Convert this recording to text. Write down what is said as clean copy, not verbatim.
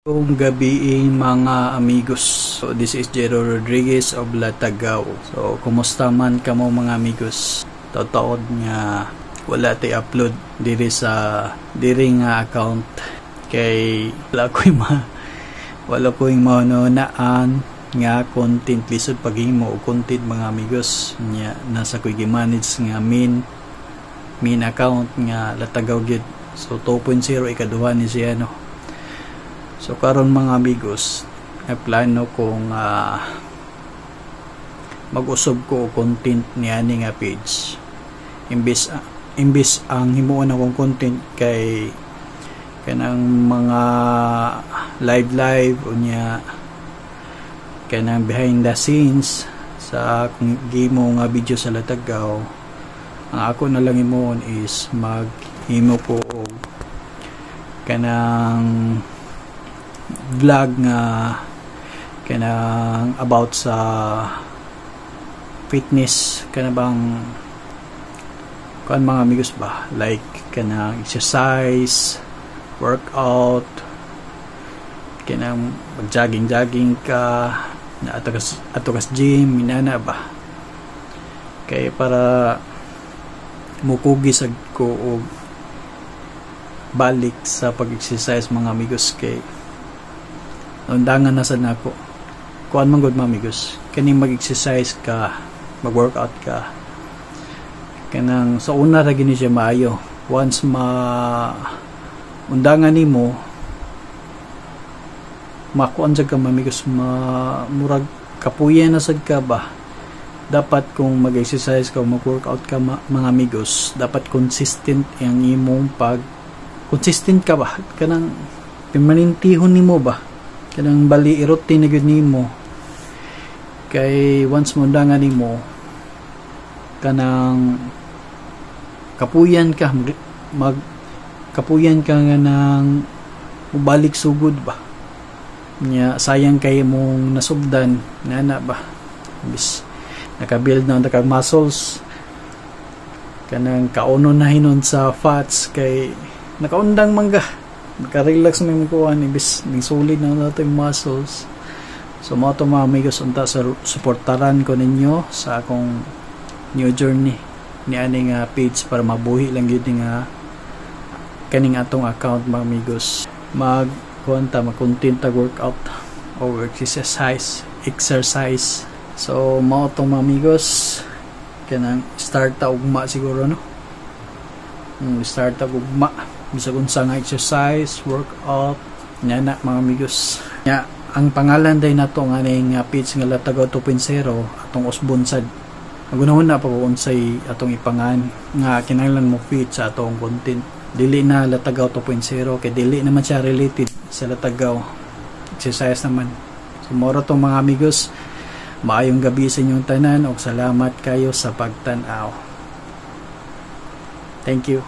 Kung gabi mga amigos. So this is Jero Rodriguez of Latagaw. So kumusta man kamo mga amigos? Totoo nga wala tay upload diri sa diri nga account kay wala ko yung maunaan nga content lisod paghimo og content mga amigos nya nasa ko gi-manage nga main account nga Latagaw gyud. So 2.0 ikaduha ni siya no. So karon mga amigos, plano kong mag-usab ko content niani nga page. Imbis ang himuon akong content kay kanang mga live unya kanang behind the scenes sa akong gimo nga video sa Latagaw. Ang ako na lang himuon is maghimo ko og kanang vlog nga kanang about sa fitness kanang kuan mga amigos ba, like kanang exercise, workout, kanang mag-jogging ka na atokas gym minana ba kay para mukugi sad ko og balik sa pag-exercise mga amigos kay undangan na sad nako. Kuan man gud mga amigos, kaning mag-exercise ka, mag-workout ka. Kanang sa una ra gini siya maayo. Once undangan nimo, makuan jud ka mga amigos, murag kapuyen na sad ka ba. Dapat kung mag-exercise ka, mag-workout ka mga amigos, dapat consistent ang imong consistent ka ba? Kanang permanentihon nimo ba? Kanang bali i-routine na gyud nimo kay once mo dangan nimo kanang kapuyan ka kapuyan ka nga nang mubalik sugod ba nya sayang kay mong nasubdan nana ba bis nakabuild na ka muscles kanang kauno na hinon sa fats kay nakaundang mangga naka-relax na yung kuhan ibis ng solid na nato yung muscles. So mga ito mga amigos unta sa supportaran ko ninyo sa akong new journey ni aning page para mabuhi lang yun nga kaning atong account mga amigos mag-content workout or exercise. So mga ito mga amigos kanang start ta ugma siguro no start ta ugma bisag unsa nga exercise, workout, nya na mga amigos. Nya ang pangalan day nato nga ning page nga Latagaw 2.0 atong usbon-sad. Magunahon na pa kung unsay atong ipangan nga kinahanglan mo fit sa atong content. Dili na Latagaw 2.0 kay dili naman siya related sa Latagaw. Exercise naman. So moro tong mga amigos. Maayong gabi sa inyong tanan og salamat kayo sa pagtan-aw. Thank you.